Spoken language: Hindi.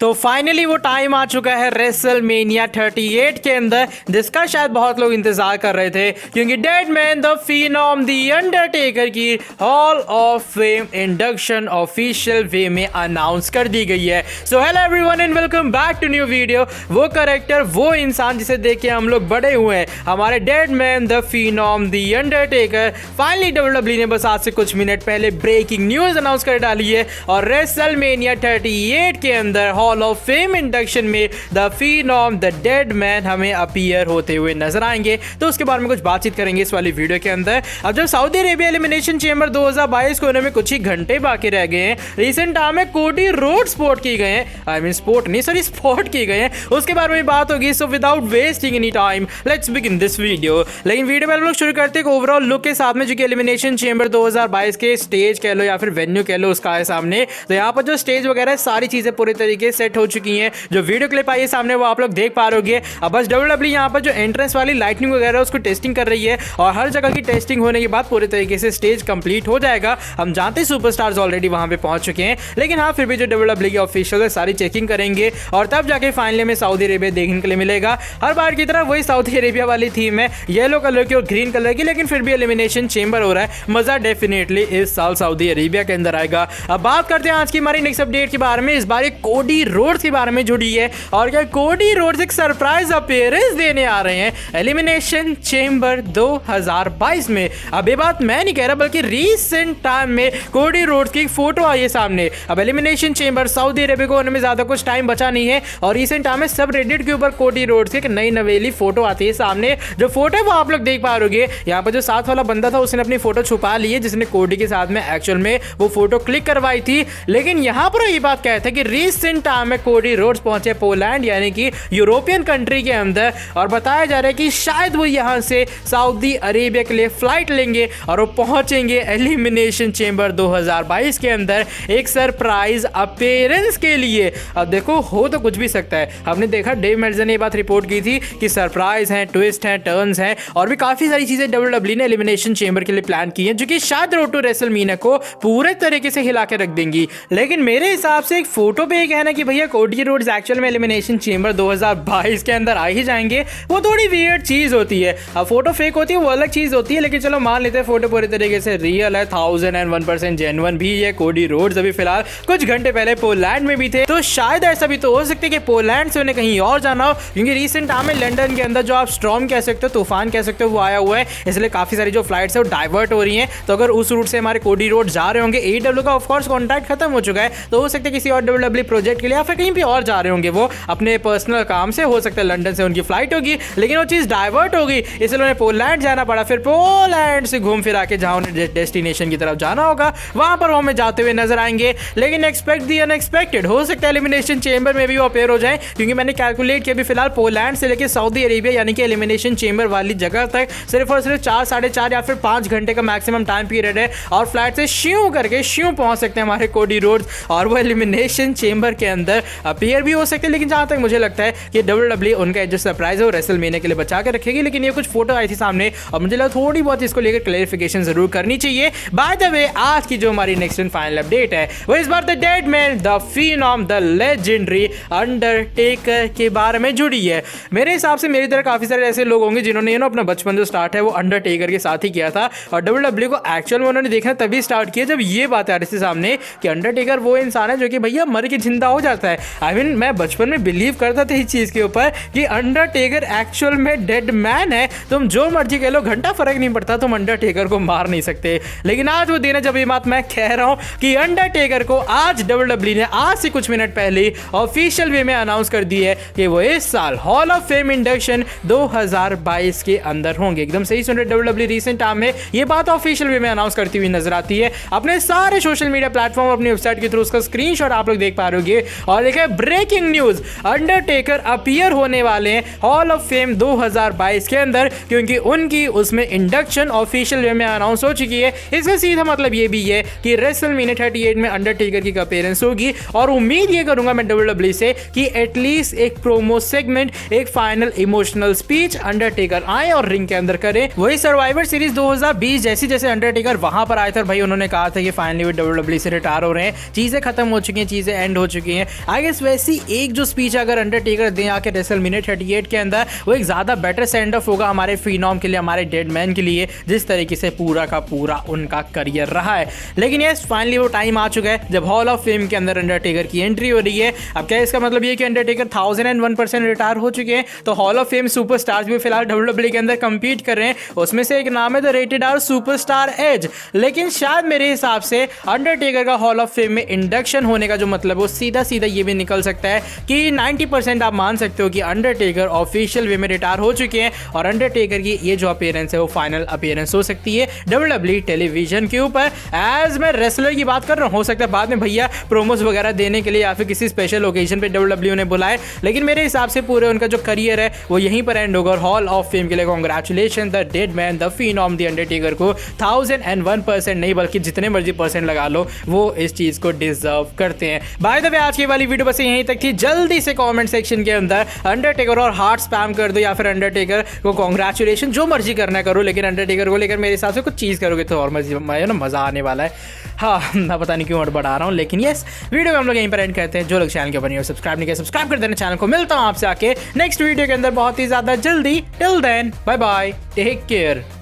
तो फाइनली वो टाइम आ चुका है रेसलमेनिया 38 के अंदर, जिसका शायद बहुत लोग इंतजार कर रहे थे, क्योंकि dead man the phenom the undertaker की hall of fame induction official way में अनाउंस कर दी गई है। So hello everyone and welcome back to new video. वो कैरेक्टर, वो इंसान जिसे देख के हम लोग बड़े हुए हैं, हमारे dead man the phenom the undertaker, finally WWE ने बस आज से कुछ मिनट पहले ब्रेकिंग न्यूज अनाउंस कर डाली है और रेसलमेनिया 38 के अंदर हॉल ऑफ फेम इंडक्शन में the phenom the dead man हमें अपीयर होते हुए नजर आएंगे। तो उसके बारे में कुछ बातचीत करेंगे इस वाली वीडियो के अंदर। अब जब सऊदी अरेबिया एलिमिनेशन चेंबर 2022 को होने में कुछ ही घंटे बाकी रह गए हैं, रिसेंट टाइम में कोडी रोड स्पोर्ट की गए हैं, स्पोर्ट की गए हैं, उसके बारे में बात होगी। So without wasting any time let's begin this video. लेकिन वीडियो में हम लोग शुरू करते हैं ओवरऑल लुक के साथ में, जो कि एलिमिनेशन चेंबर 2022 के स्टेज कह लो या फिर वेन्यू कह लो उसका है सामने। तो यहाँ पर जो स्टेज वगैरह सारी चीजें पूरी तरीके से सेट हो चुकी हैं। जो वीडियो क्लिप आई है सामने वो आप लोग देख पा रहे हो। अब बस डब्ल्यूडब्ल्यूई यहाँ पर जो एंट्रेंस वाली लाइटनिंग वगैरह उसको टेस्टिंग कर रही है और हर जगह की टेस्टिंग होने के बाद पूरे तरीके से स्टेज कंप्लीट हो जाएगा। हम जानते हैं सुपरस्टार्स ऑलरेडी वहां पे पहुंच चुके हैं, लेकिन हाँ फिर भी जो डब्ल्यूडब्ल्यूई के ऑफिशियल है सारी चेकिंग करेंगे और तब जाके फाइनली में सऊदी अरेबिया देखने के लिए मिलेगा। हर बार की तरह वही सऊदी अरेबिया वाली थीम है, येलो कलर की और ग्रीन कलर की, लेकिन फिर भी एलिमिनेशन चेंबर हो रहा है। मजा डेफिनेटली इस साल सऊदी अरेबिया के अंदर आएगा। अब बात करते हैं आज की हमारी नेक्स्ट अपडेट के बारे में। इस बार एक कोडी रोड्स के बारे में जुड़ी है और क्या कोडी रोड्स एक सरप्राइज अपीयरेंस देने आ रहे हैं एलिमिनेशन चेंबर 2022 में। अब ये बात मैं नहीं कह रहा, बल्कि रीसेंट टाइम में कोडी रोड्स की एक फोटो आई है सामने। अब एलिमिनेशन चेंबर सऊदी अरेबिया को होने में ज्यादा कुछ टाइम बचा नहीं है और रीसेंट टाइम में सब रेडिट के ऊपर कोडी रोड्स की एक नई नवेली फोटो आती है सामने। जो फोटो है वो आप लोग देख पा रहे होगे। यहाँ पर जो साथ वाला बंदा था उसने अपनी फोटो छुपा ली है, जिसने कोडी के साथ में एक्चुअल में वो फोटो क्लिक करवाई थी। लेकिन यहाँ पर ये बात कहता है कि रीसेंट टाइम में कोडी रोड्स पहुंचे पोलैंड यानी कि यूरोपियन कंट्री के अंदर और बताया जा रहा है कि शायद वो यहाँ से सऊदी अरेबिया के लिए फ्लाइट लेंगे और वो पहुंचेंगे एलिमिनेशन चेंबर 2022 के अंदर एक सरप्राइज अपीयरेंस के लिए। अब देखो हो तो कुछ भी सकता है। हमने देखा डेव मेल्जर ने ये बात रिपोर्ट की थी कि सरप्राइज हैं, ट्विस्ट हैं, टर्न्स हैं और भी काफी सारी चीजें डब्ल्यूडब्ल्यूई ने एलिमिनेशन चेंबर के लिए प्लान की हैं, जो कि शायद रोड टू रेसलमेनिया को पूरे तरीके से हिला के रख देंगी। लेकिन मेरे हिसाब से एक फोटो पे ये कहना कि भैया कोडी रोड्स एक्चुअल में एलिमिनेशन चेंबर 2022 के अंदर आ ही जाएंगे, वो थोड़ी वियर्ड चीज होती है। अब फोटो फेक होती है वो अलग चीज होती है, लेकिन चलो मान लेते हैं फोटो पूरी तरीके से रियल है, 1001% जेन्युइन भी है। कोडी रोड्स अभी फिलहाल कुछ घंटे पहले पोलैंड में भी थे, तो शायद ऐसा भी तो हो सकता है कि पोलैंड से उन्हें कहीं और जाना हो, क्योंकि रिसेंट टाइम में लंदन के अंदर जो आप स्टॉर्म कह सकते हो, तूफान कह सकते हो, वो आया हुआ है। इसलिए काफी सारी जो फ्लाइट्स है वो डाइवर्ट हो रही हैं। तो अगर उस रूट से हमारे कोडी रोड जा रहे होंगे, AEW का ऑफ कोर्स कॉन्ट्रैक्ट खत्म हो चुका है, तो हो सकता है किसी और डब्ल्यूडब्ल्यूई प्रोजेक्ट के लिए या फिर कहीं भी और जा रहे होंगे, वो अपने पर्सनल काम से, हो सकता है लंदन से उनकी फ्लाइट होगी, लेकिन वो चीज डाइवर्ट होगी, इसलिए उन्हें पोलैंड जाना पड़ा। फिर पोलैंड से घूम फिर आके जहां उन्हें डेस्टिनेशन की तरफ जाना होगा वहां पर वो हमें जाते हुए नजर आएंगे। लेकिन एक्सपेक्ट दी अनएक्सपेक्टेड, हो सकता है एलिमिनेशन चेंबर में भी वो अपीयर हो जाए, क्योंकि मैंने कैलकुलेट किया भी फिलहाल पोलैंड से लेकर सऊदी अरेबिया यानी कि एलिमिनेशन चेंबर वाली जगह तक सिर्फ और सिर्फ 4, 4.5 या फिर 5 घंटे का मैक्सिमम टाइम पीरियड है और फ्लाइट से श्यू करके श्यू पहुंच सकते हैं हमारे कोडी रोड्स और वो एलिमिनेशन चेंबर के अंदर अपीयर भी हो सकते हैं। लेकिन जहां तक मुझे लगता है कि डब्ल्यूडब्ल्यूई उनका जो सरप्राइज है वो रेसलमेनिया के लिए बचा के रखेगी। लेकिन ये कुछ फोटो आई थी सामने और मुझे लगा थोड़ी बहुत इसको लेकर क्लैरिफिकेशन जरूर करनी चाहिए। बाय द वे आज की जो हमारी नेक्स्ट एंड फाइनल अपडेट है वो इस बार the dead man the phenom the legendary undertaker के बारे में जुड़ी है। मेरे हिसाब से मेरी तरह काफी सारे ऐसे लोग होंगे जिन्होंने अपना बचपन जो स्टार्ट है वो अंडरटेकर के साथ ही किया था और डब्ल्यूडब्ल्यूई को एक्चुअल में उन्होंने देखना तभी स्टार्ट किया जब ये बात आ रही थी सामने कि अंडरटेकर वो इंसान है जो कि भैया मर के जिंदा हो जाता है। मैं बचपन में बिलीव करता था इस चीज के ऊपर कि अंडरटेकर एक्चुअल में डेड मैन है। तुम जो मर्जी कह लो, घंटा फर्क नहीं पड़ता, तुम अंडरटेकर को मार नहीं सकते। लेकिन आज वो दिन है जब ये बात मैं कह रहा हूं कि अंडरटेकर को आज डब्ल्यूडब्ल्यूई ने आज से कुछ मिनट पहले ऑफिशियल वे में अनाउंस कर दी है कि वो इस साल हॉल ऑफ फेम इंडक्शन 2022 के अंदर होंगे। एकदम सही सुन रहे, डब्ल्यूडब्ल्यूई रिसेंट टाइम में ये बात ऑफिशियल वे में अनाउंस करती हुई नजर आती है अपने सारे सोशल मीडिया प्लेटफॉर्म, अपनी वेबसाइट के थ्रू उसका स्क्रीनशॉट आप लोग देख पा रहे होंगे। और देखिए ब्रेकिंग न्यूज, अंडरटेकर अपीयर होने वाले हैं हॉल ऑफ फेम 2022 के अंदर, क्योंकि उनकी उसमें इंडक्शन ऑफिशियल वे में अनाउंस हो चुकी है। इसका सीधा मतलब ये भी है कि रेसलमेनिया 38 में अंडरटेकर की अपीयरेंस होगी और उम्मीद ये करूंगा मैं डब्ल्यूडब्ल्यूई से कि एटलीस्ट एक प्रोमो सेगमेंट, एक फाइनल इमोशनल स्पीच अंडरटेकर आए और रिंग के अंदर करे। वही सर्वाइवर सीरीज 2020 जैसे जैसे अंडरटेकर वहां पर आए थे भाई, उन्होंने कहा था कि फाइनली वो डब्ल्यूडब्ल्यूई से रिटायर हो रहे हैं, चीजें खत्म हो चुकी हैं, चीजें एंड हो चुकी हैं, आई गेस वैसी एक जो स्पीच अगर अंडरटेकर दें आके रेसलमेनिया 38 के अंदर, वो एक ज़्यादा बेटर सेंड ऑफ होगा हमारे फिनॉम के लिए, हमारे डेड मैन के लिए, जिस तरीके से पूरा का पूरा उनका करियर रहा है। लेकिन यस, फाइनली वो टाइम आ चुका है जब हॉल ऑफ फेम के अंदर अंडरटेकर की एंट्री हो रही है। अब क्या इसका मतलब ये कि अंडरटेकर 1001% रिटायर हो चुके हैं, तो हॉल ऑफ फेम सुपरस्टार्स भी फिलहाल WWE के अंदर कंपीट कर रहे हैं। उसमें से एक नाम है the rated R superstar edge. लेकिन शायद मेरे हिसाब से अंडरटेकर का हॉल ऑफ फेम में इंडक्शन होने का जो मतलब वो सीधा सीधा ये भी निकल सकता है कि 90% आप मान सकते हो कि अंडरटेकर ऑफिशियल वे में रिटायर हो चुके हैं और अंडरटेकर की ये जो अपीयरेंस है वो फाइनल अपीयरेंस हो सकती है WWE टेलीविजन के ऊपर। एज मैं रेसलर की बात कर रहा हूँ, हो सकता है बाद में भैया प्रोमोस वगैरह देने के लिए या फिर किसी स्पेशल ओकेजन पे WWE ने बुलाए, लेकिन मेरे हिसाब से पूरे उनका जो करियर है वो यहीं पर एंड होगा। हॉल ऑफ फेम के लिए congratulation the dead man the phenom the undertaker को 1001% नहीं बल्कि जितने मर्जी परसेंट लगा लो, वो इस चीज को डिजर्व करते हैं। बाय द वे आज की वाली वीडियो बस यहीं तक थी। जल्दी से कमेंट सेक्शन के अंदर अंडरटेकर और हार्ट स्पैम कर दो या फिर अंडरटेकर को कांग्रेचुलेशन, जो मर्जी करना करो, लेकिन अंडरटेकर को लेकर मेरे हिसाब से कुछ चीज करोगे तो और मजा आने वाला है। हाँ, मैं पता नहीं क्यों और बढ़ा रहा हूँ, लेकिन यस, वीडियो में हम लोग यहीं पर एंड करते हैं। जो लोग चैनल के बने और सब्सक्राइब नहीं किया, सब्सक्राइब कर देना चैनल को। मिलता हूँ आपसे आके नेक्स्ट वीडियो के अंदर बहुत ही ज्यादा जल्दी। Till then bye bye, take care.